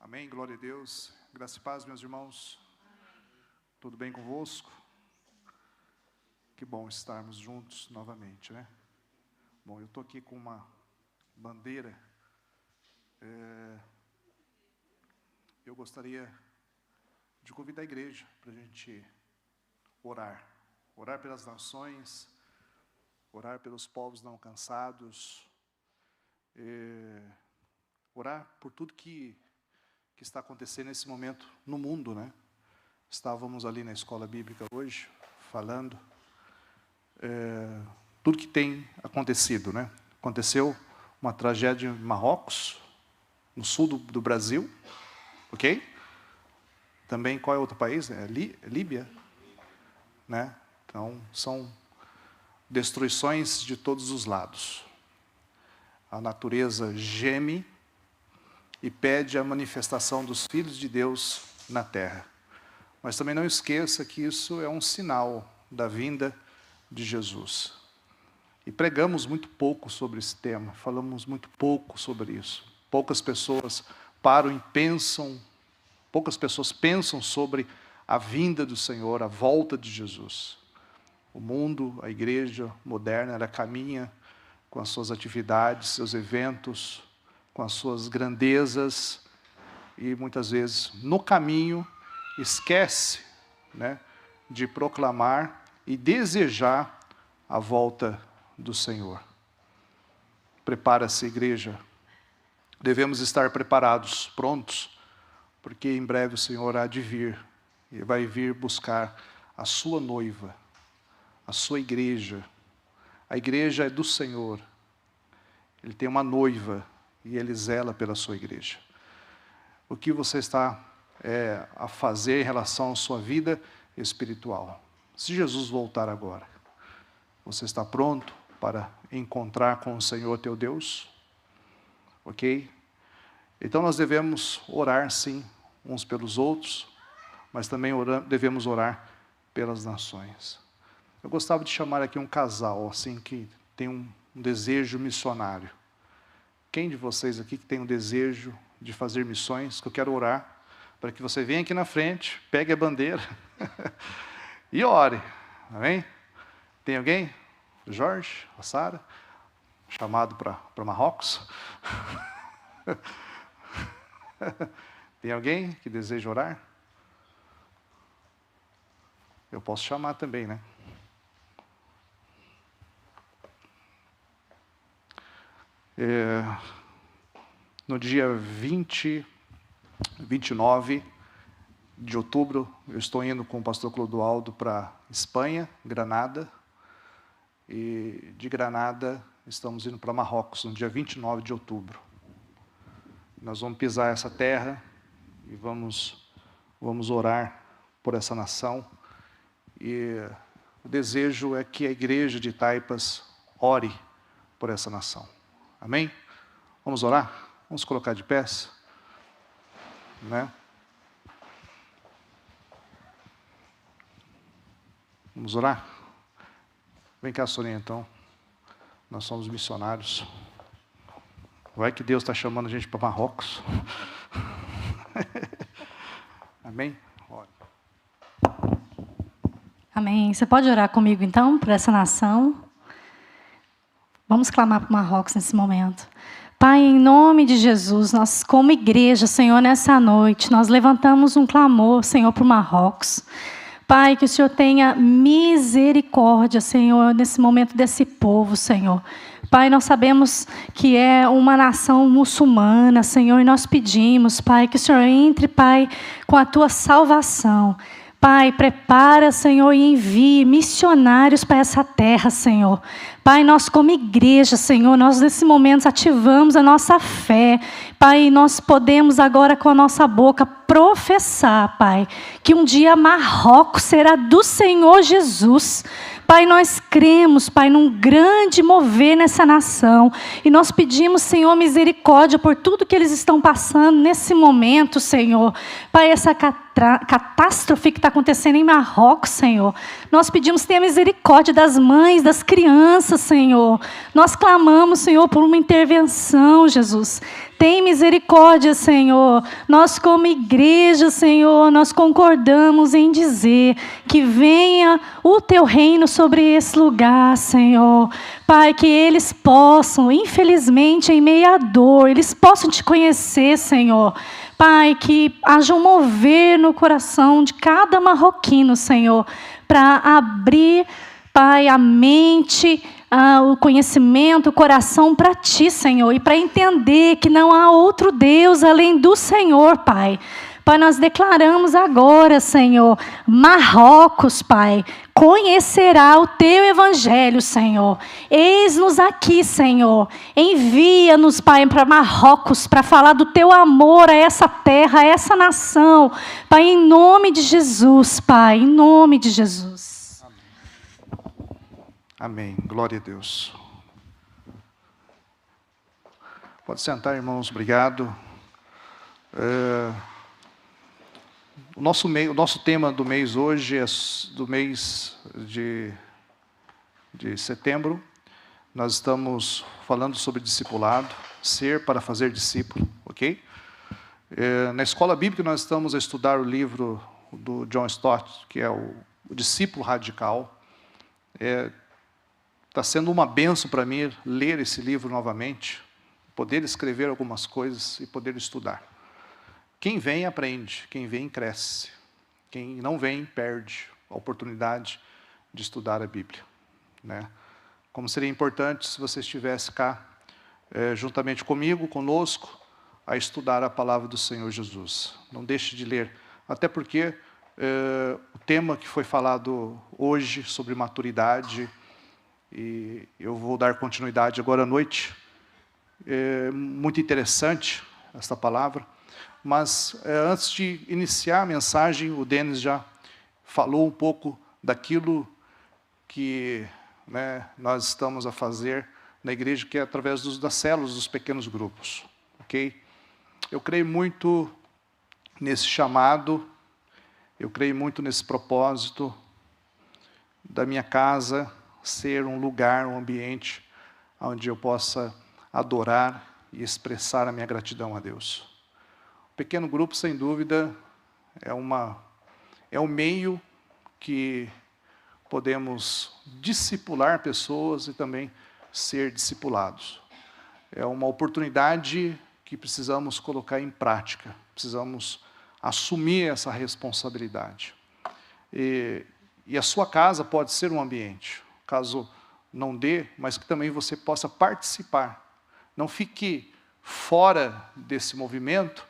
Amém, glória a Deus. Graça e paz, meus irmãos. Tudo bem convosco? Que bom estarmos juntos novamente, né? Bom, eu estou aqui com uma bandeira. Eu gostaria de convidar a igreja para a gente orar. Orar pelas nações, orar pelos povos não alcançados, orar por tudo que está acontecendo nesse momento no mundo, né? Estávamos ali na escola bíblica hoje, falando tudo que tem acontecido, né? Aconteceu uma tragédia em Marrocos, no sul do Brasil, ok? Também, qual é outro país? Líbia, né? Então, são destruições de todos os lados. A natureza geme e pede a manifestação dos filhos de Deus na terra. Mas também não esqueça que isso é um sinal da vinda de Jesus. E pregamos muito pouco sobre esse tema, falamos muito pouco sobre isso. Poucas pessoas param e pensam, poucas pessoas pensam sobre a vinda do Senhor, a volta de Jesus. O mundo, a igreja moderna, ela caminha com as suas atividades, seus eventos, com as suas grandezas, e muitas vezes, no caminho, esquece, né, de proclamar e desejar a volta do Senhor. Prepara-se, igreja. Devemos estar preparados, prontos, porque em breve o Senhor há de vir, e vai vir buscar a sua noiva, a sua igreja. A igreja é do Senhor. Ele tem uma noiva, e Ele zela pela sua igreja. O que você está a fazer em relação à sua vida espiritual? Se Jesus voltar agora, você está pronto para encontrar com o Senhor teu Deus? Ok? Então nós devemos orar, sim, uns pelos outros, mas também devemos orar pelas nações. Eu gostava de chamar aqui um casal, assim, que tem um desejo missionário. Quem de vocês aqui que tem um desejo de fazer missões, que eu quero orar, para que você venha aqui na frente, pegue a bandeira e ore, amém? Tem alguém? O Jorge, a Sara, chamado para Marrocos? Tem alguém que deseja orar? Eu posso chamar também, né? No dia 29 de outubro, eu estou indo com o pastor Clodoaldo para Espanha, Granada, e de Granada estamos indo para Marrocos, no dia 29 de outubro. Nós vamos pisar essa terra e vamos orar por essa nação, e o desejo é que a igreja de Taipas ore por essa nação. Amém? Vamos orar? Vamos colocar de pés? Né? Vamos orar? Vem cá, Sorinha, então. Nós somos missionários. Vai que Deus está chamando a gente para Marrocos. Amém? Ora. Amém. Você pode orar comigo, então, por essa nação? Vamos clamar para Marrocos nesse momento. Pai, em nome de Jesus, nós como igreja, Senhor, nessa noite, nós levantamos um clamor, Senhor, para o Marrocos. Pai, que o Senhor tenha misericórdia, Senhor, nesse momento desse povo, Senhor. Pai, nós sabemos que é uma nação muçulmana, Senhor, e nós pedimos, Pai, que o Senhor entre, Pai, com a tua salvação. Pai, prepara, Senhor, e envie missionários para essa terra, Senhor. Pai, nós como igreja, Senhor, nós nesse momento ativamos a nossa fé. Pai, nós podemos agora com a nossa boca professar, Pai, que um dia Marrocos será do Senhor Jesus. Pai, nós cremos, Pai, num grande mover nessa nação. E nós pedimos, Senhor, misericórdia por tudo que eles estão passando nesse momento, Senhor. Pai, essa catástrofe que está acontecendo em Marrocos, Senhor. Nós pedimos, tenha misericórdia das mães, das crianças, graça, Senhor. Nós clamamos, Senhor, por uma intervenção, Jesus. Tem misericórdia, Senhor. Nós, como igreja, Senhor, nós concordamos em dizer que venha o Teu reino sobre esse lugar, Senhor. Pai, que eles possam, infelizmente, em meio à dor, eles possam Te conhecer, Senhor. Pai, que haja um mover no coração de cada marroquino, Senhor, para abrir, Pai, a mente, o conhecimento, o coração para Ti, Senhor, e para entender que não há outro Deus além do Senhor, Pai. Pai, nós declaramos agora, Senhor, Marrocos, Pai, conhecerá o Teu Evangelho, Senhor. Eis-nos aqui, Senhor. Envia-nos, Pai, para Marrocos, para falar do Teu amor a essa terra, a essa nação. Pai, em nome de Jesus, Pai, em nome de Jesus. Amém. Glória a Deus. Pode sentar, irmãos. Obrigado. O nosso tema do mês hoje é do mês de setembro. Nós estamos falando sobre discipulado, ser para fazer discípulo, ok? Na escola bíblica nós estamos a estudar o livro do John Stott, que é o Discípulo Radical. Está sendo uma bênção para mim ler esse livro novamente, poder escrever algumas coisas e poder estudar. Quem vem, aprende. Quem vem, cresce. Quem não vem, perde a oportunidade de estudar a Bíblia, né? Como seria importante se você estivesse cá, juntamente comigo, conosco, a estudar a palavra do Senhor Jesus. Não deixe de ler. Até porque o tema que foi falado hoje sobre maturidade, e eu vou dar continuidade agora à noite, é muito interessante esta palavra. Mas, antes de iniciar a mensagem, o Denis já falou um pouco daquilo que, né, nós estamos a fazer na igreja, que é através das células, dos pequenos grupos. Ok? Eu creio muito nesse chamado, eu creio muito nesse propósito da minha casa ser um lugar, um ambiente onde eu possa adorar e expressar a minha gratidão a Deus. Pequeno grupo, sem dúvida, é um meio que podemos discipular pessoas e também ser discipulados. É uma oportunidade que precisamos colocar em prática, precisamos assumir essa responsabilidade. E a sua casa pode ser um ambiente, caso não dê, mas que também você possa participar. Não fique fora desse movimento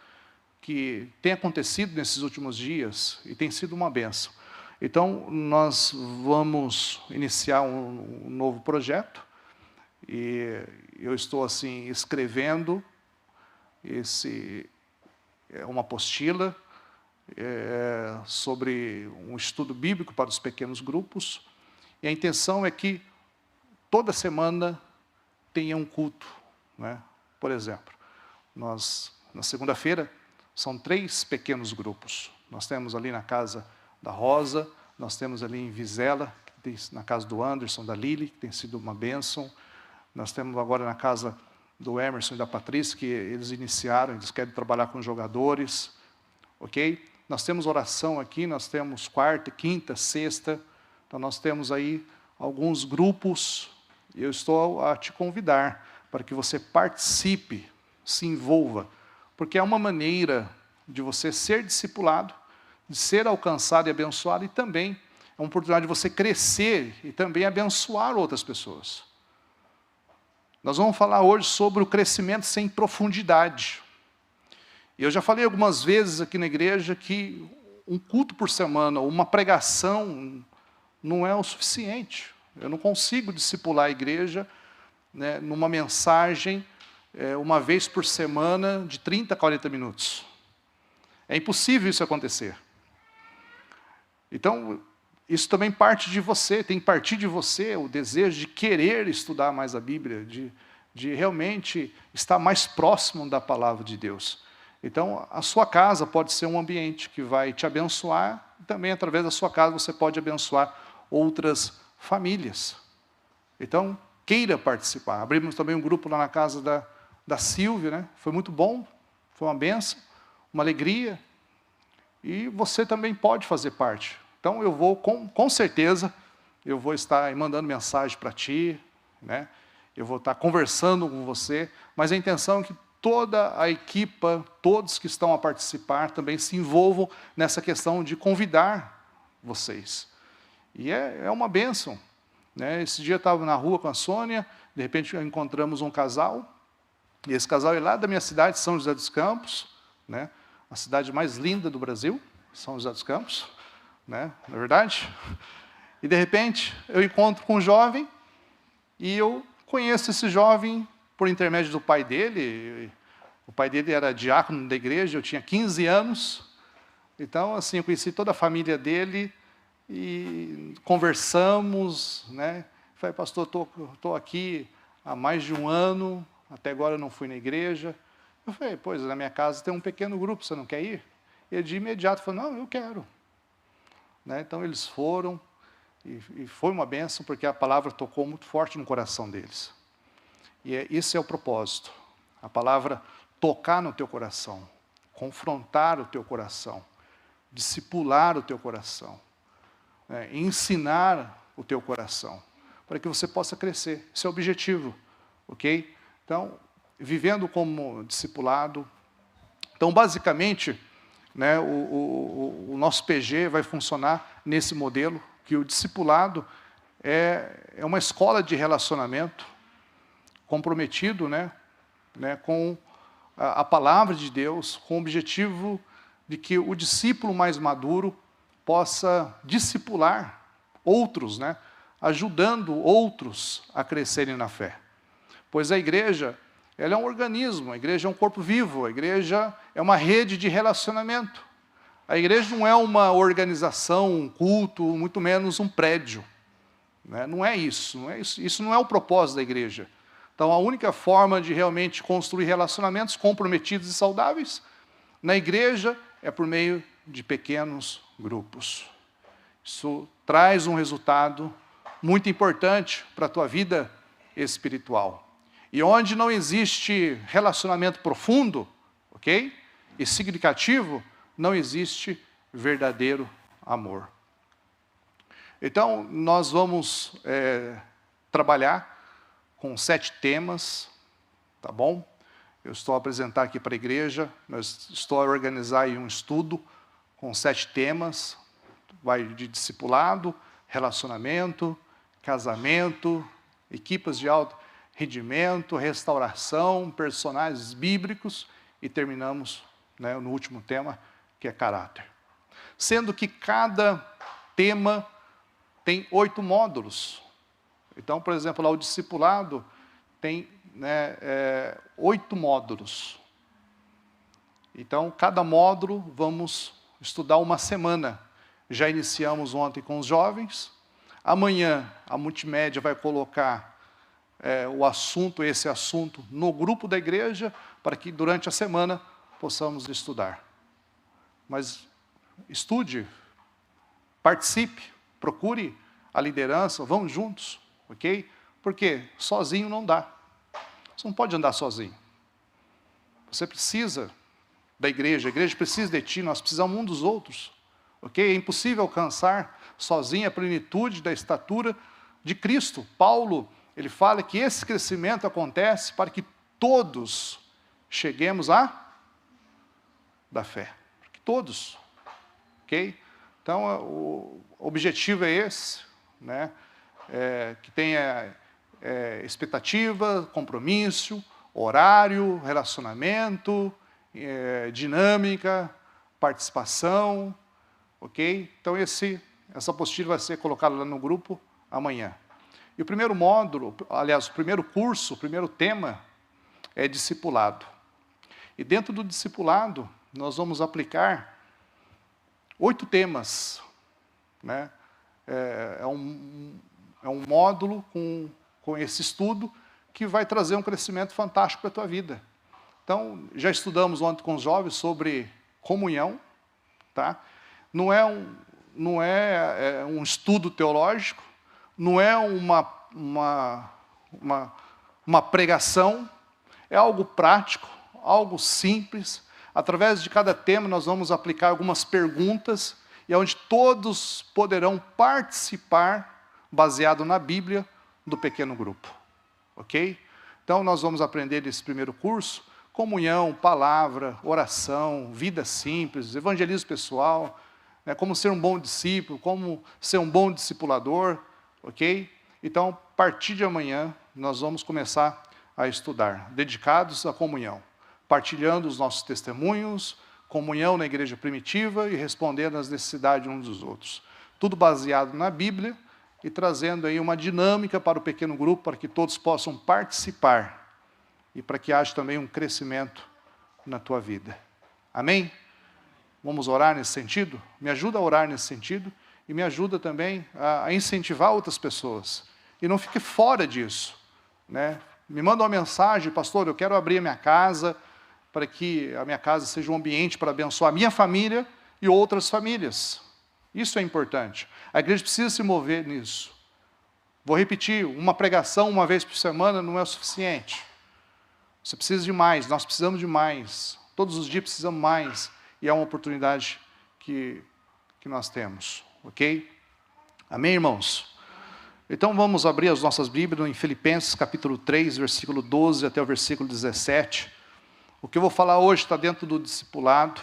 que tem acontecido nesses últimos dias e tem sido uma bênção. Então, nós vamos iniciar um novo projeto e eu estou assim escrevendo uma apostila sobre um estudo bíblico para os pequenos grupos, e a intenção é que toda semana tenha um culto, né? Por exemplo, nós na segunda-feira são 3 pequenos grupos. Nós temos ali na casa da Rosa, nós temos ali em Vizela, na casa do Anderson, da Lili, que tem sido uma bênção. Nós temos agora na casa do Emerson e da Patrícia, que eles iniciaram, eles querem trabalhar com jogadores. Ok? Nós temos oração aqui, nós temos quarta, quinta, sexta. Então nós temos aí alguns grupos. E eu estou a te convidar para que você participe, se envolva. Porque é uma maneira de você ser discipulado, de ser alcançado e abençoado, e também é uma oportunidade de você crescer e também abençoar outras pessoas. Nós vamos falar hoje sobre o crescimento sem profundidade. E eu já falei algumas vezes aqui na igreja que um culto por semana, uma pregação, não é o suficiente. Eu não consigo discipular a igreja, né, numa mensagem uma vez por semana, de 30 a 40 minutos. É impossível isso acontecer. Então, isso também parte de você, tem que partir de você o desejo de querer estudar mais a Bíblia, de realmente estar mais próximo da palavra de Deus. Então, a sua casa pode ser um ambiente que vai te abençoar, e também através da sua casa você pode abençoar outras famílias. Então, queira participar. Abrimos também um grupo lá na casa da Silvia, né? Foi muito bom, foi uma bênção, uma alegria. E você também pode fazer parte. Então, eu vou, com certeza, eu vou estar mandando mensagem para ti, né? Eu vou estar conversando com você, mas a intenção é que toda a equipa, todos que estão a participar, também se envolvam nessa questão de convidar vocês. E é uma bênção, né? Esse dia eu estava na rua com a Sônia, de repente encontramos um casal, e esse casal é lá da minha cidade, São José dos Campos, né? A cidade mais linda do Brasil, São José dos Campos, né? Não é verdade? E de repente eu encontro com um jovem, e eu conheço esse jovem por intermédio do pai dele. O pai dele era diácono da igreja, eu tinha 15 anos. Então, assim, eu conheci toda a família dele e conversamos, né? Falei, pastor, estou aqui há mais de um ano, até agora eu não fui na igreja. Eu falei, pois, na minha casa tem um pequeno grupo, você não quer ir? Ele de imediato falou, não, eu quero. Né? Então, eles foram, e foi uma bênção, porque a palavra tocou muito forte no coração deles. E esse é o propósito. A palavra tocar no teu coração, confrontar o teu coração, discipular o teu coração, né? Ensinar o teu coração, para que você possa crescer. Esse é o objetivo, ok? Então, vivendo como discipulado. Então, basicamente, né, o nosso PG vai funcionar nesse modelo, que o discipulado é uma escola de relacionamento comprometido, né, com a palavra de Deus, com o objetivo de que o discípulo mais maduro possa discipular outros, né, ajudando outros a crescerem na fé. Pois a igreja, ela é um organismo, a igreja é um corpo vivo, a igreja é uma rede de relacionamento. A igreja não é uma organização, um culto, muito menos um prédio. Né? Não é isso, isso não é o propósito da igreja. Então, a única forma de realmente construir relacionamentos comprometidos e saudáveis na igreja é por meio de pequenos grupos. Isso traz um resultado muito importante para a tua vida espiritual. E onde não existe relacionamento profundo, ok? E significativo, não existe verdadeiro amor. Então, nós vamos trabalhar com 7 temas, tá bom? Eu estou a apresentar aqui para a igreja, estou a organizar aí um estudo com 7 temas, vai de discipulado, relacionamento, casamento, equipas de alto rendimento, restauração, personagens bíblicos, e terminamos, né, no último tema, que é caráter. Sendo que cada tema tem 8 módulos. Então, por exemplo, lá o discipulado tem, né, 8 módulos. Então, cada módulo vamos estudar uma semana. Já iniciamos ontem com os jovens. Amanhã a multimédia vai colocar esse assunto no grupo da igreja, para que durante a semana possamos estudar. Mas estude, participe, procure a liderança, vamos juntos, ok? Porque sozinho não dá. Você não pode andar sozinho. Você precisa da igreja, a igreja precisa de ti, nós precisamos um dos outros, ok? É impossível alcançar sozinho a plenitude da estatura de Cristo. Paulo, ele fala que esse crescimento acontece para que todos cheguemos da fé. Que todos, ok? Então, o objetivo é esse, né? Que tenha expectativa, compromisso, horário, relacionamento, dinâmica, participação, ok? Então, essa apostila vai ser colocada lá no grupo amanhã. E o primeiro módulo, aliás, o primeiro curso, o primeiro tema é discipulado. E dentro do discipulado, nós vamos aplicar 8 temas, né? É um módulo com esse estudo que vai trazer um crescimento fantástico para a tua vida. Então, já estudamos ontem com os jovens sobre comunhão, tá? Não é um estudo teológico, não é uma pregação, é algo prático, algo simples. Através de cada tema nós vamos aplicar algumas perguntas, e onde todos poderão participar, baseado na Bíblia, do pequeno grupo. Ok? Então nós vamos aprender nesse primeiro curso, comunhão, palavra, oração, vida simples, evangelismo pessoal, né, como ser um bom discípulo, como ser um bom discipulador, ok? Então, a partir de amanhã, nós vamos começar a estudar, dedicados à comunhão, partilhando os nossos testemunhos, comunhão na igreja primitiva e respondendo às necessidades uns dos outros. Tudo baseado na Bíblia e trazendo aí uma dinâmica para o pequeno grupo, para que todos possam participar e para que haja também um crescimento na tua vida. Amém? Vamos orar nesse sentido? Me ajuda a orar nesse sentido e me ajuda também a incentivar outras pessoas. E não fique fora disso, né? Me manda uma mensagem: pastor, eu quero abrir a minha casa, para que a minha casa seja um ambiente para abençoar a minha família e outras famílias. Isso é importante. A igreja precisa se mover nisso. Vou repetir, uma pregação uma vez por semana não é o suficiente. Você precisa de mais, nós precisamos de mais. Todos os dias precisamos mais. E é uma oportunidade que nós temos. Ok? Amém, irmãos? Então vamos abrir as nossas Bíblias em Filipenses capítulo 3, versículo 12 até o versículo 17. O que eu vou falar hoje está dentro do discipulado.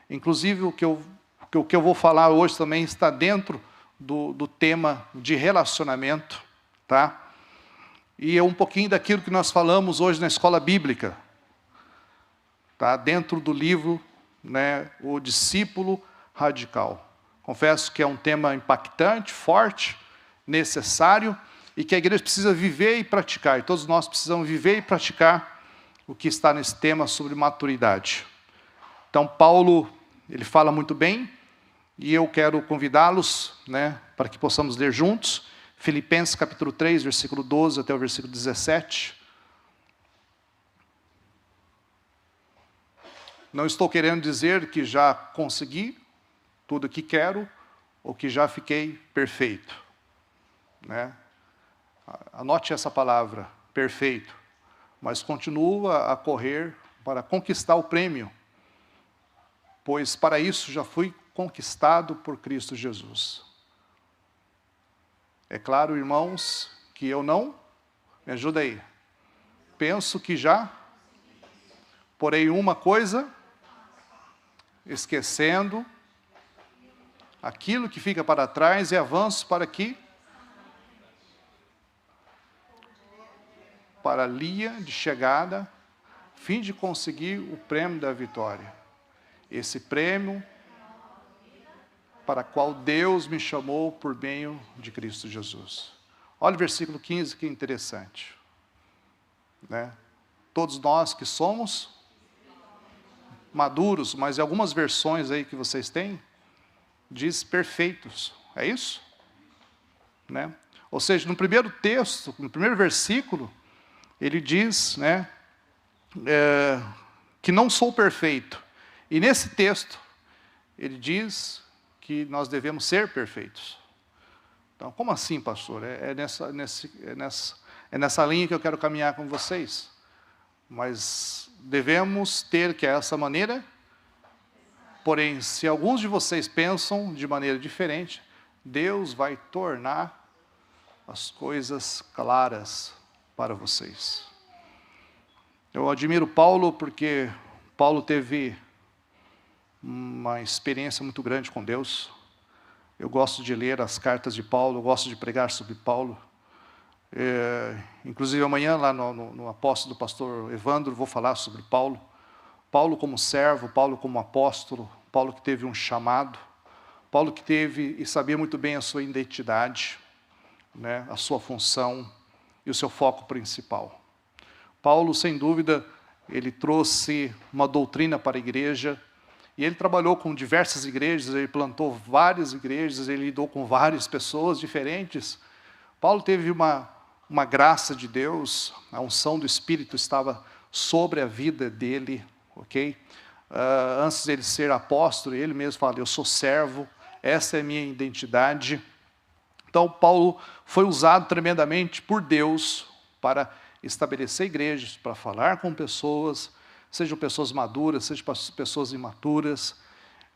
Inclusive o que eu vou falar hoje também está dentro do tema de relacionamento. Tá? E é um pouquinho daquilo que nós falamos hoje na escola bíblica. Tá? Dentro do livro, né, O Discípulo Radical. Confesso que é um tema impactante, forte, necessário, e que a igreja precisa viver e praticar. E todos nós precisamos viver e praticar o que está nesse tema sobre maturidade. Então, Paulo, ele fala muito bem, e eu quero convidá-los, né, para que possamos ler juntos, Filipenses capítulo 3, versículo 12 até o versículo 17. Não estou querendo dizer que já consegui tudo o que quero, ou que já fiquei perfeito. Né? Anote essa palavra, perfeito. Mas continua a correr para conquistar o prêmio, pois para isso já fui conquistado por Cristo Jesus. É claro, irmãos, que eu não, me ajuda aí, penso que já, porém uma coisa, esquecendo aquilo que fica para trás e avanço para a linha de chegada, a fim de conseguir o prêmio da vitória. Esse prêmio para o qual Deus me chamou por meio de Cristo Jesus. Olha o versículo 15, que interessante. Né? Todos nós que somos maduros, mas em algumas versões aí que vocês têm, diz perfeitos. É isso? Né? Ou seja, no primeiro texto, no primeiro versículo, ele diz, né, que não sou perfeito. E nesse texto, ele diz que nós devemos ser perfeitos. Então, como assim, pastor? É nessa linha que eu quero caminhar com vocês. Mas devemos ter que é essa maneira. Porém, se alguns de vocês pensam de maneira diferente, Deus vai tornar as coisas claras para vocês. Eu admiro Paulo porque Paulo teve uma experiência muito grande com Deus. Eu gosto de ler as cartas de Paulo, eu gosto de pregar sobre Paulo. Inclusive amanhã lá no apóstolo do pastor Evandro, vou falar sobre Paulo. Paulo como servo, Paulo como apóstolo, Paulo que teve um chamado, Paulo que teve e sabia muito bem a sua identidade, né, a sua função e o seu foco principal. Paulo, sem dúvida, ele trouxe uma doutrina para a igreja, e ele trabalhou com diversas igrejas, ele plantou várias igrejas, ele lidou com várias pessoas diferentes. Paulo teve uma graça de Deus, a unção do Espírito estava sobre a vida dele, ok? Antes de ele ser apóstolo, ele mesmo fala, eu sou servo, essa é a minha identidade. Então, Paulo foi usado tremendamente por Deus para estabelecer igrejas, para falar com pessoas, sejam pessoas maduras, sejam pessoas imaturas.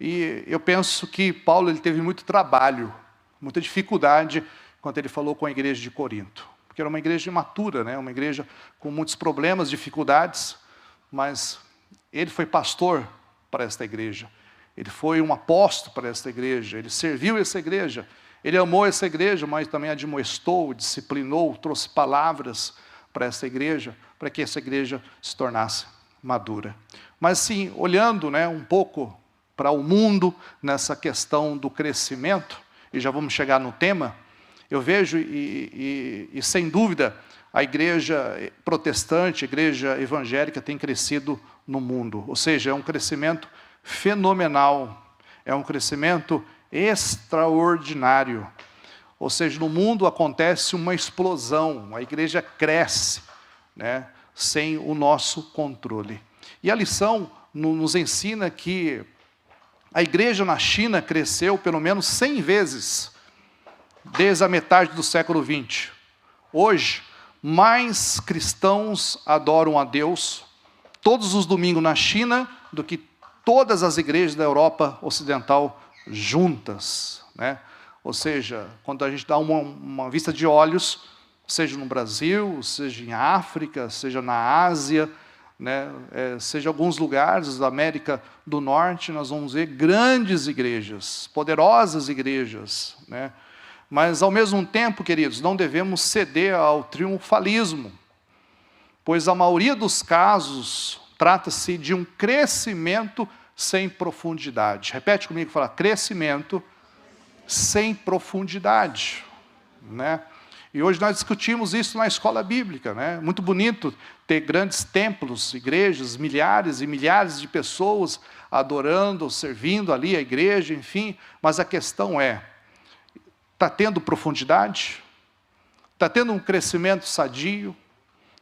E eu penso que Paulo ele teve muito trabalho, muita dificuldade quando ele falou com a igreja de Corinto. Porque era uma igreja imatura, né? Uma igreja com muitos problemas, dificuldades, mas ele foi pastor para esta igreja. Ele foi um apóstolo para esta igreja, ele serviu essa igreja, ele amou essa igreja, mas também admoestou, disciplinou, trouxe palavras para essa igreja, para que essa igreja se tornasse madura. Mas sim, olhando, né, um pouco para o mundo nessa questão do crescimento, e já vamos chegar no tema, eu vejo, e sem dúvida, a igreja protestante, a igreja evangélica tem crescido no mundo. Ou seja, é um crescimento fenomenal, é um crescimento extraordinário. Ou seja, no mundo acontece uma explosão, a igreja cresce, né, sem o nosso controle. E a lição nos ensina que a igreja na China cresceu pelo menos 100 vezes, desde a metade do século XX. Hoje, mais cristãos adoram a Deus todos os domingos na China do que todas as igrejas da Europa Ocidental juntas, né? Ou seja, quando a gente dá uma vista de olhos, seja no Brasil, seja em África, seja na Ásia, né, seja em alguns lugares da América do Norte, nós vamos ver grandes igrejas, poderosas igrejas, né? Mas, ao mesmo tempo, queridos, não devemos ceder ao triunfalismo, pois a maioria dos casos trata-se de um crescimento sem profundidade. Repete comigo, fala, crescimento sem profundidade, né? E hoje nós discutimos isso na escola bíblica, né? Muito bonito ter grandes templos, igrejas, milhares e milhares de pessoas adorando, servindo ali a igreja, enfim, mas a questão é, está tendo profundidade? Está tendo um crescimento sadio?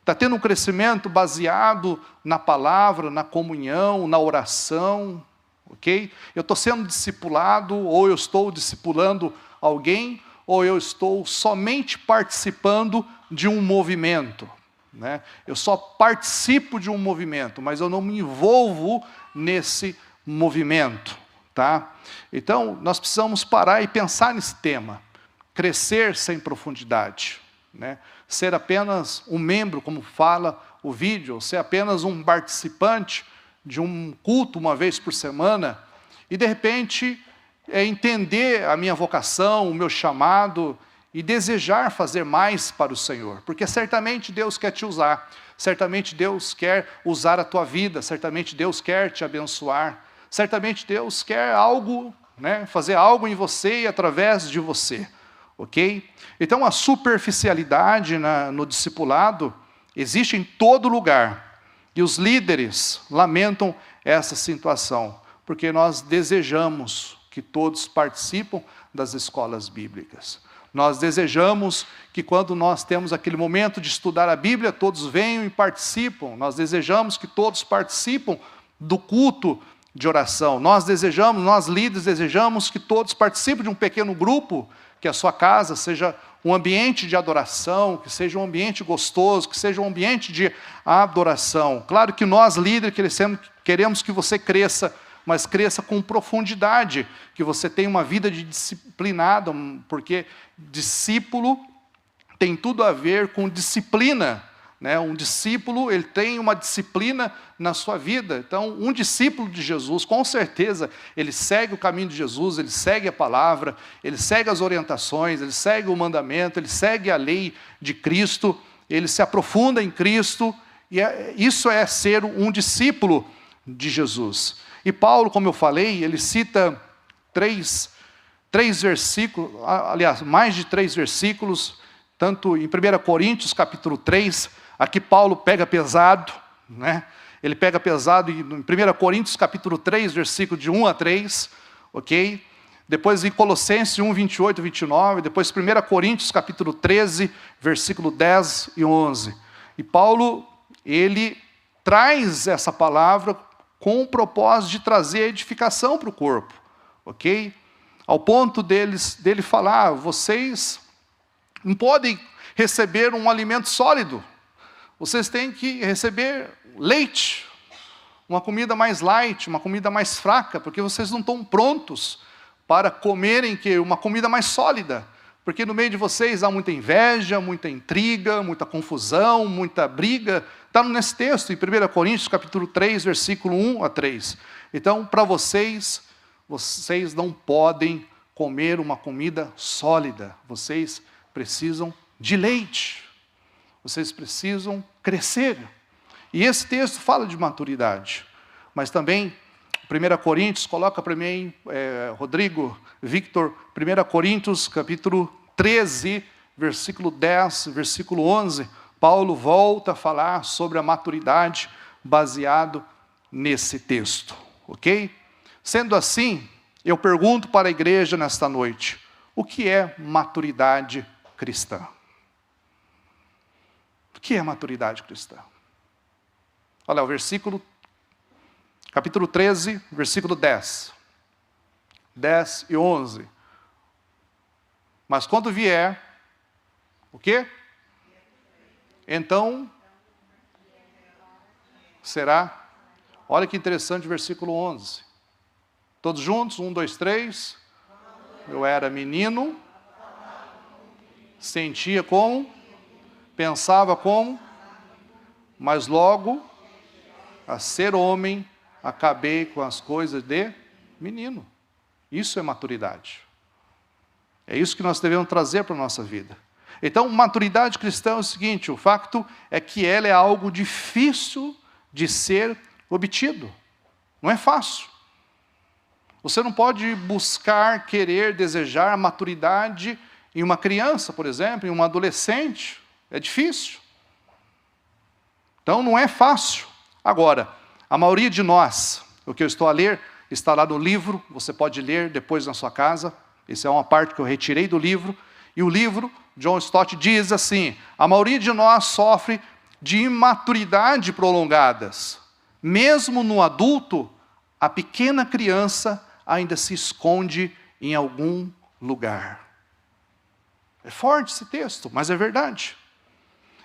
Está tendo um crescimento baseado na palavra, na comunhão, na oração? Ok? Eu estou sendo discipulado, ou eu estou discipulando alguém, ou eu estou somente participando de um movimento, né? Eu só participo de um movimento, mas eu não me envolvo nesse movimento, tá? Então, nós precisamos parar e pensar nesse tema. Crescer sem profundidade, né? Ser apenas um membro, como fala o vídeo, ser apenas um participante de um culto uma vez por semana, e de repente entender a minha vocação, o meu chamado, e desejar fazer mais para o Senhor, porque certamente Deus quer te usar, certamente Deus quer usar a tua vida, certamente Deus quer te abençoar, certamente Deus quer algo, né, fazer algo em você e através de você, ok? Então a superficialidade no discipulado existe em todo lugar, e os líderes lamentam essa situação, porque nós desejamos que todos participam das escolas bíblicas. Nós desejamos que quando nós temos aquele momento de estudar a Bíblia, todos venham e participam. Nós desejamos que todos participem do culto de oração. Nós líderes desejamos que todos participem de um pequeno grupo, que a sua casa seja um ambiente de adoração, que seja um ambiente gostoso, que seja um ambiente de adoração. Claro que nós, líderes, queremos que você cresça, mas cresça com profundidade, que você tenha uma vida de disciplinada, porque discípulo tem tudo a ver com disciplina, né? Um discípulo, ele tem uma disciplina na sua vida. Então, um discípulo de Jesus, com certeza, ele segue o caminho de Jesus, ele segue a palavra, ele segue as orientações, ele segue o mandamento, ele segue a lei de Cristo, ele se aprofunda em Cristo, e isso é ser um discípulo de Jesus. E Paulo, como eu falei, ele cita três versículos, aliás, mais de 3 versículos, tanto em 1 Coríntios, capítulo 3, aqui Paulo pega pesado, né? Ele pega pesado em 1 Coríntios, capítulo 3, versículo de 1 a 3, ok? Depois em Colossenses 1, 28 e 29, depois 1 Coríntios, capítulo 13, versículo 10 e 11. E Paulo, ele traz essa palavra com o propósito de trazer edificação para o corpo, ok? Ao ponto dele falar, vocês não podem receber um alimento sólido, Vocês têm que receber leite, uma comida mais light, uma comida mais fraca, porque vocês não estão prontos para comerem uma comida mais sólida. Porque no meio de vocês há muita inveja, muita intriga, muita confusão, muita briga. Está nesse texto, em 1 Coríntios, capítulo 3, versículo 1 a 3. Então, para vocês não podem comer uma comida sólida. Vocês precisam de leite. Vocês precisam crescer. E esse texto fala de maturidade. Mas também, 1 Coríntios, coloca para mim, Rodrigo, Victor, 1 Coríntios, capítulo 13, versículo 10, versículo 11, Paulo volta a falar sobre a maturidade baseado nesse texto, ok? Sendo assim, eu pergunto para a igreja nesta noite, o que é maturidade cristã? O que é maturidade cristã? Olha, o versículo, capítulo 13, versículo 10 e 11. Mas quando vier, o quê? Então, será? Olha que interessante o versículo 11. Todos juntos? 1, 2, 3. Eu era menino, sentia como, pensava como, mas logo, a ser homem, acabei com as coisas de menino. Isso é maturidade. É isso que nós devemos trazer para a nossa vida. Então, maturidade cristã é o seguinte, o fato é que ela é algo difícil de ser obtido. Não é fácil. Você não pode buscar, querer, desejar a maturidade em uma criança, por exemplo, em uma adolescente. É difícil. Então, não é fácil. Agora, a maioria de nós, o que eu estou a ler, está lá no livro, você pode ler depois na sua casa. Essa é uma parte que eu retirei do livro. E o livro, John Stott diz assim, a maioria de nós sofre de imaturidade prolongadas. Mesmo no adulto, a pequena criança ainda se esconde em algum lugar. É forte esse texto, mas é verdade.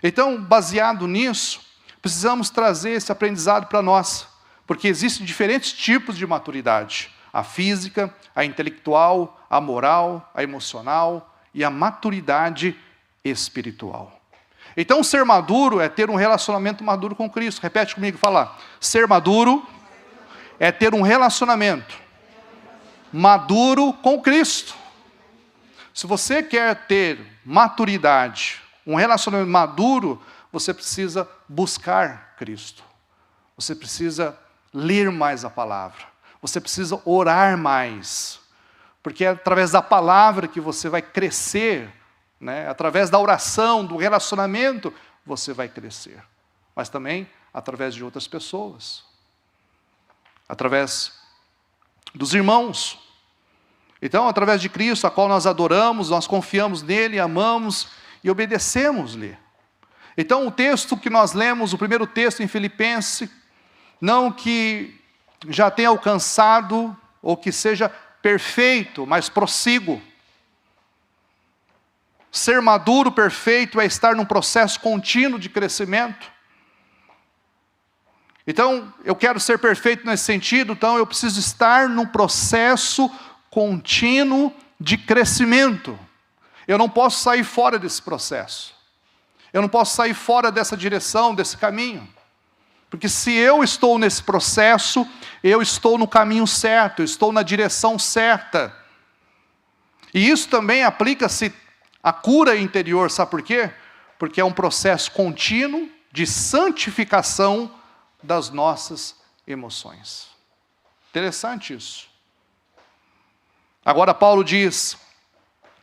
Então, baseado nisso, precisamos trazer esse aprendizado para nós, porque existem diferentes tipos de maturidade. A física, a intelectual, a moral, a emocional e a maturidade espiritual. Então, ser maduro é ter um relacionamento maduro com Cristo. Repete comigo, fala. Ser maduro é ter um relacionamento maduro com Cristo. Se você quer ter maturidade, um relacionamento maduro, você precisa buscar Cristo. Você precisa ler mais a palavra. Você precisa orar mais. Porque é através da palavra que você vai crescer, né? Através da oração, do relacionamento, você vai crescer. Mas também através de outras pessoas. Através dos irmãos. Então, através de Cristo, a qual nós adoramos, nós confiamos nele, amamos e obedecemos-lhe. Então, o texto que nós lemos, o primeiro texto em Filipenses, não que já tenha alcançado, ou que seja perfeito, mas prossigo. Ser maduro, perfeito, é estar num processo contínuo de crescimento. Então, eu quero ser perfeito nesse sentido, então eu preciso estar num processo contínuo de crescimento. Eu não posso sair fora desse processo. Eu não posso sair fora dessa direção, desse caminho. Porque se eu estou nesse processo, eu estou no caminho certo, eu estou na direção certa. E isso também aplica-se à cura interior, sabe por quê? Porque é um processo contínuo de santificação das nossas emoções. Interessante isso. Agora Paulo diz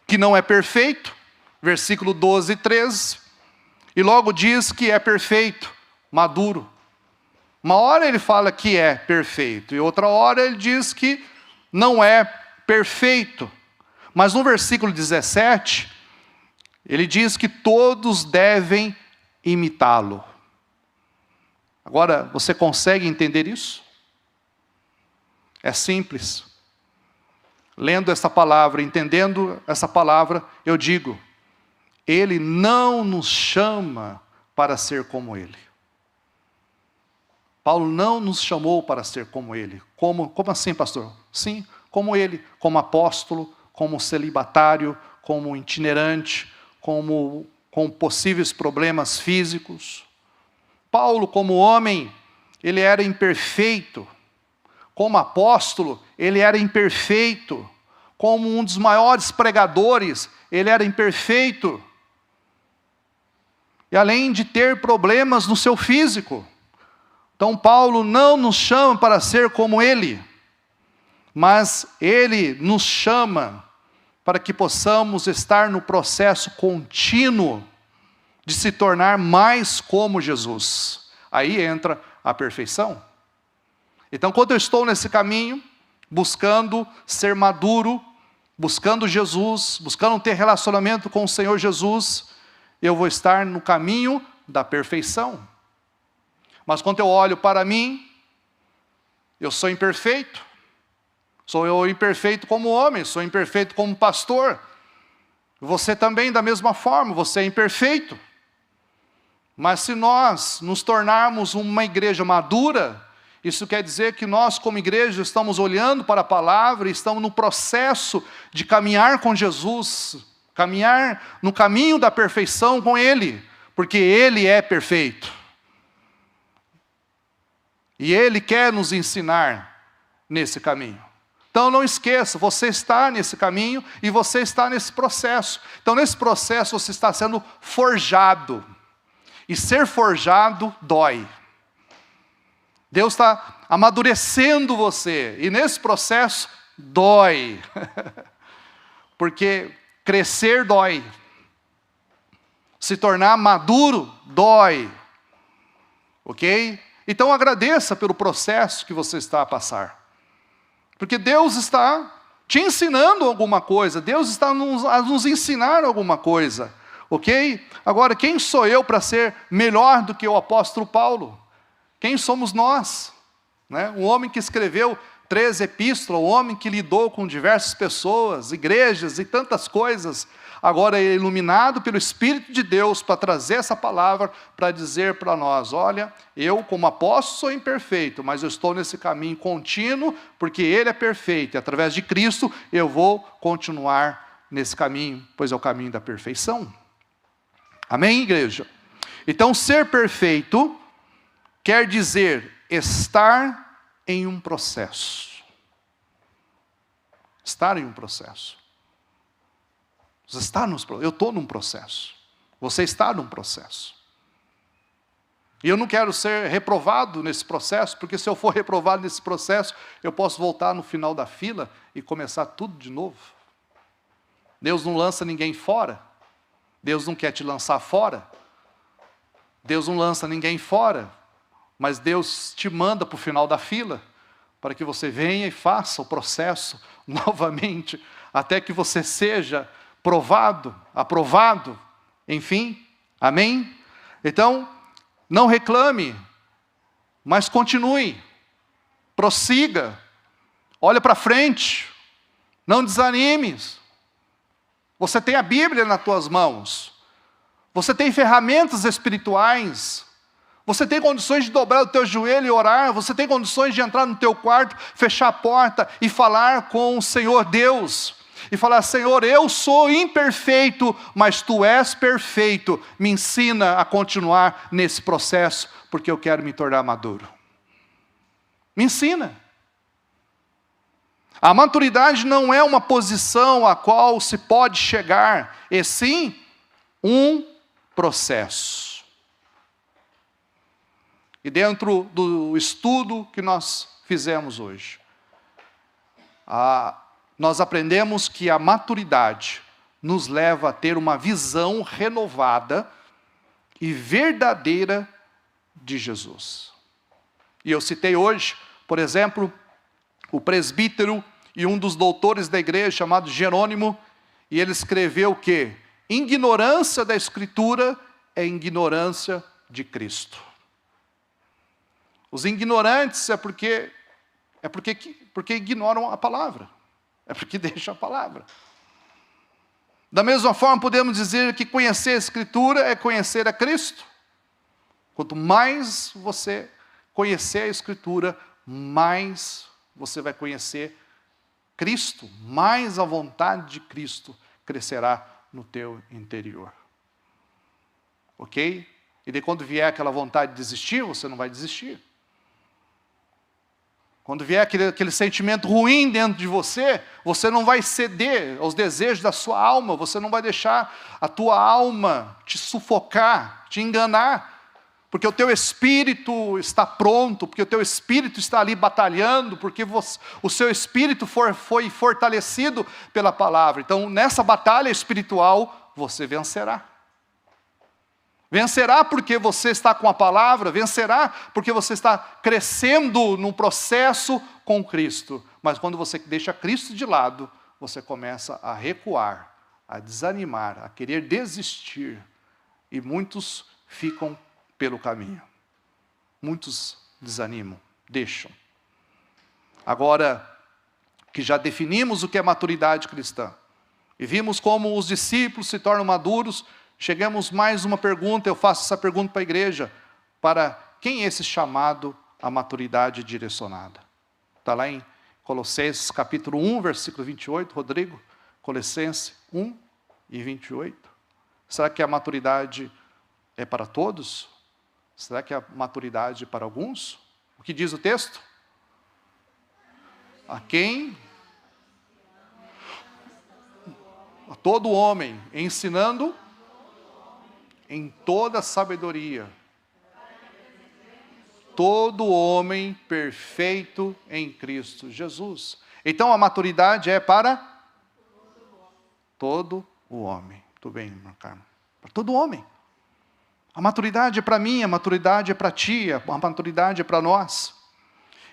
que não é perfeito, versículo 12 e 13, e logo diz que é perfeito, maduro. Uma hora ele fala que é perfeito, e outra hora ele diz que não é perfeito. Mas no versículo 17, ele diz que todos devem imitá-lo. Agora, você consegue entender isso? É simples. Lendo essa palavra, entendendo essa palavra, eu digo, ele não nos chama para ser como Ele. Paulo não nos chamou para ser como Ele. Como assim, pastor? Sim, como Ele, como apóstolo, como celibatário, como itinerante, com possíveis problemas físicos. Paulo, como homem, ele era imperfeito. Como apóstolo, ele era imperfeito. Como um dos maiores pregadores, ele era imperfeito. E além de ter problemas no seu físico. Então Paulo não nos chama para ser como ele, mas ele nos chama para que possamos estar no processo contínuo de se tornar mais como Jesus. Aí entra a perfeição. Então, quando eu estou nesse caminho, buscando ser maduro, buscando Jesus, buscando ter relacionamento com o Senhor Jesus, eu vou estar no caminho da perfeição. Mas quando eu olho para mim, eu sou imperfeito. Sou eu imperfeito como homem, sou imperfeito como pastor. Você também, da mesma forma, você é imperfeito. Mas se nós nos tornarmos uma igreja madura, isso quer dizer que nós, como igreja, estamos olhando para a palavra e estamos no processo de caminhar com Jesus, caminhar no caminho da perfeição com Ele, porque Ele é perfeito. E Ele quer nos ensinar nesse caminho. Então não esqueça, você está nesse caminho e você está nesse processo. Então nesse processo você está sendo forjado. E ser forjado dói. Deus está amadurecendo você. E nesse processo dói. Porque crescer dói. Se tornar maduro dói. Ok? Então agradeça pelo processo que você está a passar. Porque Deus está te ensinando alguma coisa. Deus está a nos ensinar alguma coisa. Ok? Agora, quem sou eu para ser melhor do que o apóstolo Paulo? Quem somos nós? Né? Um homem que escreveu 3 epístolas, um homem que lidou com diversas pessoas, igrejas e tantas coisas. Agora é iluminado pelo Espírito de Deus para trazer essa palavra, para dizer para nós, olha, eu como apóstolo sou imperfeito, mas eu estou nesse caminho contínuo, porque Ele é perfeito, e através de Cristo eu vou continuar nesse caminho, pois é o caminho da perfeição. Amém, igreja? Então, ser perfeito quer dizer estar em um processo. Estar em um processo. Eu estou num processo. Você está num processo. E eu não quero ser reprovado nesse processo, porque se eu for reprovado nesse processo, eu posso voltar no final da fila e começar tudo de novo. Deus não lança ninguém fora. Deus não quer te lançar fora. Deus não lança ninguém fora. Mas Deus te manda para o final da fila, para que você venha e faça o processo novamente, até que você seja provado, aprovado, enfim, amém? Então, não reclame, mas continue, prossiga, olha para frente, não desanime. Você tem a Bíblia nas tuas mãos, você tem ferramentas espirituais, você tem condições de dobrar o teu joelho e orar, você tem condições de entrar no teu quarto, fechar a porta e falar com o Senhor Deus. E falar, Senhor, eu sou imperfeito, mas Tu és perfeito. Me ensina a continuar nesse processo, porque eu quero me tornar maduro. Me ensina. A maturidade não é uma posição a qual se pode chegar, e sim um processo. E dentro do estudo que nós fizemos hoje, nós aprendemos que a maturidade nos leva a ter uma visão renovada e verdadeira de Jesus. E eu citei hoje, por exemplo, o presbítero e um dos doutores da igreja, chamado Jerônimo, e ele escreveu o quê? Ignorância da Escritura é ignorância de Cristo. Os ignorantes é porque ignoram a palavra. É porque deixam a palavra. Da mesma forma, podemos dizer que conhecer a Escritura é conhecer a Cristo. Quanto mais você conhecer a Escritura, mais você vai conhecer Cristo, mais a vontade de Cristo crescerá no teu interior. Ok? E daí quando vier aquela vontade de desistir, você não vai desistir. Quando vier aquele sentimento ruim dentro de você, você não vai ceder aos desejos da sua alma, você não vai deixar a tua alma te sufocar, te enganar, porque o teu espírito está pronto, porque o teu espírito está ali batalhando, porque o seu espírito foi fortalecido pela palavra. Então, nessa batalha espiritual, você vencerá. Vencerá porque você está com a palavra, vencerá porque você está crescendo num processo com Cristo. Mas quando você deixa Cristo de lado, você começa a recuar, a desanimar, a querer desistir. E muitos ficam pelo caminho. Muitos desanimam, deixam. Agora que já definimos o que é maturidade cristã, e vimos como os discípulos se tornam maduros, chegamos mais uma pergunta, eu faço essa pergunta para a igreja, para quem é esse chamado à maturidade direcionada? Está lá em Colossenses capítulo 1, versículo 28, Rodrigo, Colossenses 1 e 28. Será que a maturidade é para todos? Será que a maturidade é para alguns? O que diz o texto? A quem? A todo homem, ensinando em toda sabedoria. Todo homem perfeito em Cristo Jesus. Então a maturidade é para todo o homem. Muito bem, irmã Carmen. Para todo homem. A maturidade é para mim, a maturidade é para ti, a maturidade é para nós.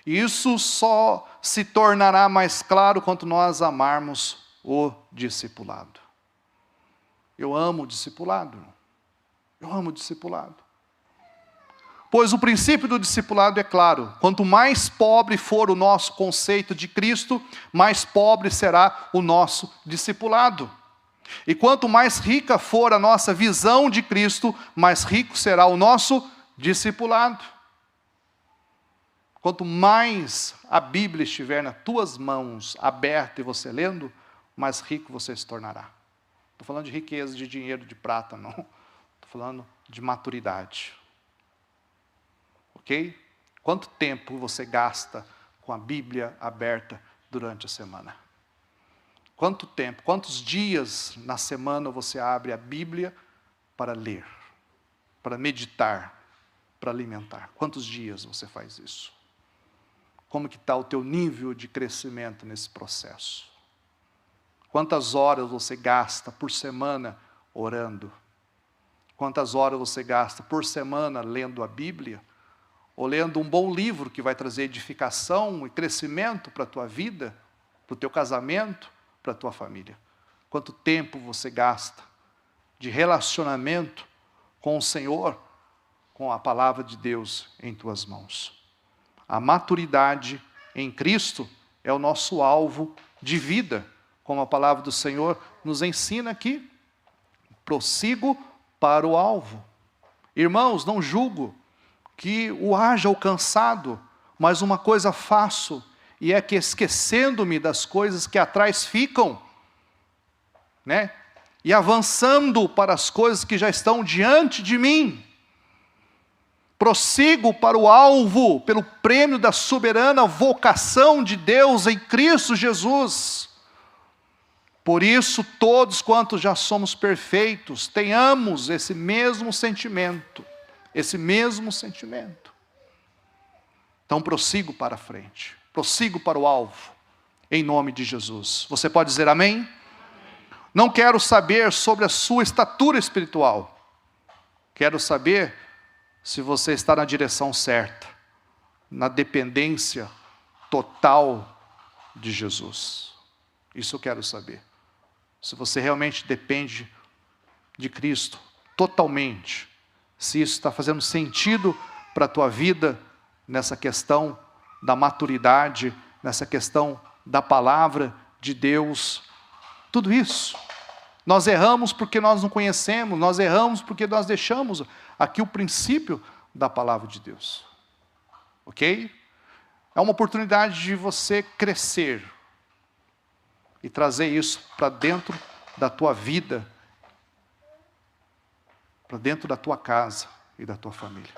E isso só se tornará mais claro quando nós amarmos o discipulado. Eu amo o discipulado. Eu amo o discipulado. Pois o princípio do discipulado é claro. Quanto mais pobre for o nosso conceito de Cristo, mais pobre será o nosso discipulado. E quanto mais rica for a nossa visão de Cristo, mais rico será o nosso discipulado. Quanto mais a Bíblia estiver nas tuas mãos, aberta e você lendo, mais rico você se tornará. Estou falando de riqueza, de dinheiro, de prata, não. Estou falando de maturidade. Ok? Quanto tempo você gasta com a Bíblia aberta durante a semana? Quanto tempo, quantos dias na semana você abre a Bíblia para ler, para meditar, para alimentar? Quantos dias você faz isso? Como que está o teu nível de crescimento nesse processo? Quantas horas você gasta por semana orando? Quantas horas você gasta por semana lendo a Bíblia? Ou lendo um bom livro que vai trazer edificação e crescimento para a tua vida, para o teu casamento, para a tua família? Quanto tempo você gasta de relacionamento com o Senhor, com a palavra de Deus em tuas mãos? A maturidade em Cristo é o nosso alvo de vida, como a palavra do Senhor nos ensina aqui. Prossigo para o alvo. Irmãos, não julgo que o haja alcançado, mas uma coisa faço, e é que esquecendo-me das coisas que atrás ficam, né? E avançando para as coisas que já estão diante de mim, prossigo para o alvo, pelo prêmio da soberana vocação de Deus em Cristo Jesus. Por isso, todos quantos já somos perfeitos, tenhamos esse mesmo sentimento, esse mesmo sentimento. Então prossigo para a frente, prossigo para o alvo, em nome de Jesus. Você pode dizer amém? Amém. Não quero saber sobre a sua estatura espiritual. Quero saber se você está na direção certa, na dependência total de Jesus. Isso eu quero saber. Se você realmente depende de Cristo totalmente, se isso está fazendo sentido para a tua vida, nessa questão da maturidade, nessa questão da palavra de Deus, tudo isso. Nós erramos porque nós não conhecemos, nós erramos porque nós deixamos aqui o princípio da palavra de Deus. Ok? É uma oportunidade de você crescer e trazer isso para dentro da tua vida, para dentro da tua casa e da tua família.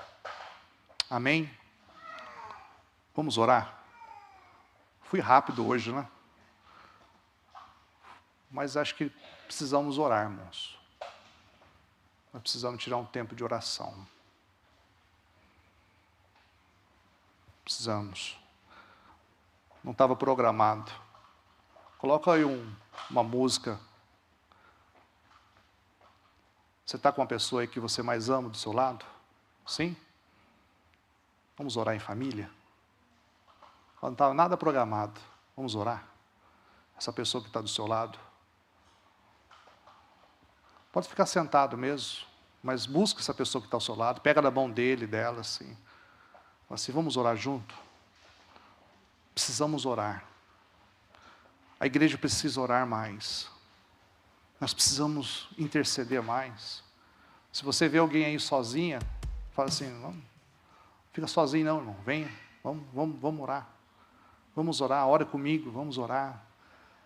Amém? Vamos orar? Fui rápido hoje, né? Mas acho que precisamos orar, irmãos. Nós precisamos tirar um tempo de oração. Precisamos. Não estava programado. Coloca aí uma música. Você está com uma pessoa aí que você mais ama do seu lado? Sim? Vamos orar em família? Não estava nada programado. Vamos orar? Essa pessoa que está do seu lado. Pode ficar sentado mesmo, mas busca essa pessoa que está ao seu lado. Pega na mão dele, dela, assim. Fala assim, vamos orar junto? Precisamos orar. A igreja precisa orar mais. Nós precisamos interceder mais. Se você vê alguém aí sozinha, fala assim, não fica sozinho não, irmão. Venha, vamos orar. Vamos orar, ora comigo, vamos orar.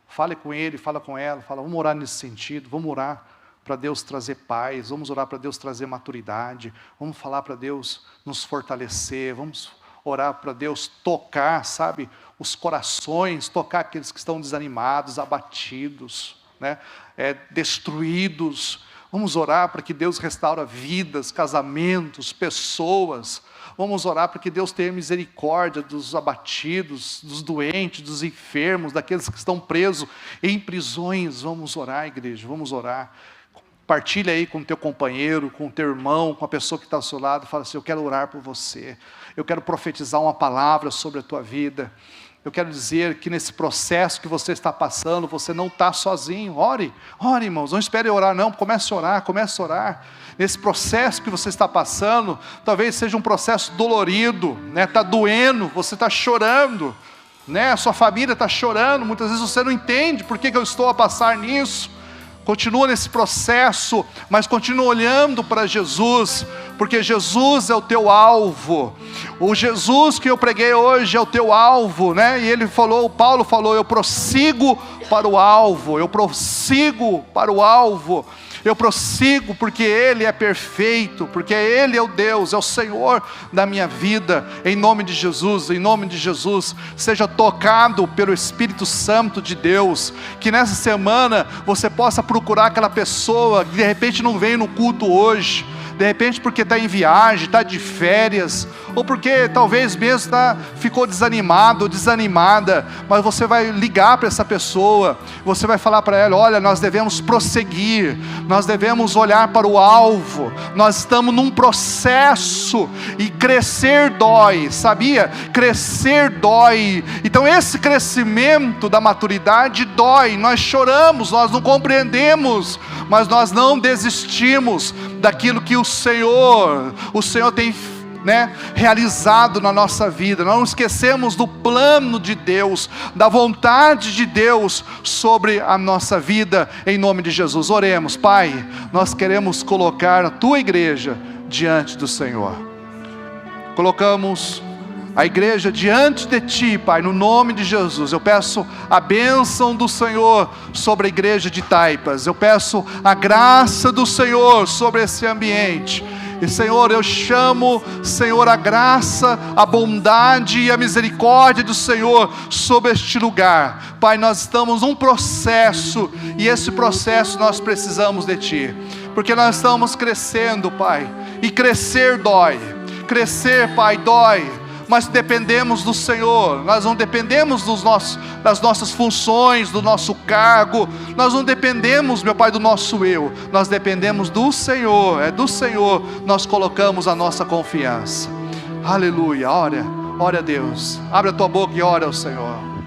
Fale com ele, fala com ela, vamos orar nesse sentido, vamos orar para Deus trazer paz, vamos orar para Deus trazer maturidade, vamos falar para Deus nos fortalecer, vamos orar para Deus tocar, sabe, os corações, tocar aqueles que estão desanimados, abatidos, né, destruídos. Vamos orar para que Deus restaure vidas, casamentos, pessoas. Vamos orar para que Deus tenha misericórdia dos abatidos, dos doentes, dos enfermos, daqueles que estão presos em prisões. Vamos orar, igreja, vamos orar. Partilha aí com o teu companheiro, com o teu irmão, com a pessoa que está ao seu lado. Fala assim, eu quero orar por você. Eu quero profetizar uma palavra sobre a tua vida. Eu quero dizer que nesse processo que você está passando, você não está sozinho. Ore, irmãos, não espere orar não, comece a orar. Nesse processo que você está passando, talvez seja um processo dolorido, né? Está doendo, você está chorando, né? A sua família está chorando, muitas vezes você não entende por que eu estou a passar nisso. Continua nesse processo, mas continua olhando para Jesus, porque Jesus é o teu alvo. O Jesus que eu preguei hoje é o teu alvo, né? E o Paulo falou, eu prossigo para o alvo, eu prossigo porque Ele é perfeito, porque Ele é o Deus, é o Senhor da minha vida. Em nome de Jesus, seja tocado pelo Espírito Santo de Deus, que nessa semana você possa procurar aquela pessoa que de repente não veio no culto hoje, de repente porque está em viagem, está de férias, ou porque talvez mesmo ficou desanimado ou desanimada, mas você vai ligar para essa pessoa, você vai falar para ela, olha, nós devemos prosseguir, nós devemos olhar para o alvo, nós estamos num processo, e crescer dói, sabia? Crescer dói, então esse crescimento da maturidade dói, nós choramos, nós não compreendemos, mas nós não desistimos daquilo que o Senhor tem, né, realizado na nossa vida. Nós não esquecemos do plano de Deus, da vontade de Deus sobre a nossa vida, em nome de Jesus. Oremos. Pai, nós queremos colocar a tua igreja diante do Senhor. Colocamos a igreja diante de ti, Pai, no nome de Jesus. Eu peço a bênção do Senhor sobre a igreja de Taipas. Eu peço a graça do Senhor sobre esse ambiente. E Senhor, eu chamo, Senhor, a graça, a bondade e a misericórdia do Senhor sobre este lugar. Pai, nós estamos num processo, e esse processo nós precisamos de Ti, porque nós estamos crescendo, Pai, e crescer dói. Crescer, Pai, dói. Mas dependemos do Senhor, nós não dependemos das nossas funções, do nosso cargo, nós não dependemos, meu Pai, do nosso eu, nós dependemos do Senhor, é do Senhor, nós colocamos a nossa confiança. Aleluia, ora a Deus, abre a tua boca e ora ao Senhor.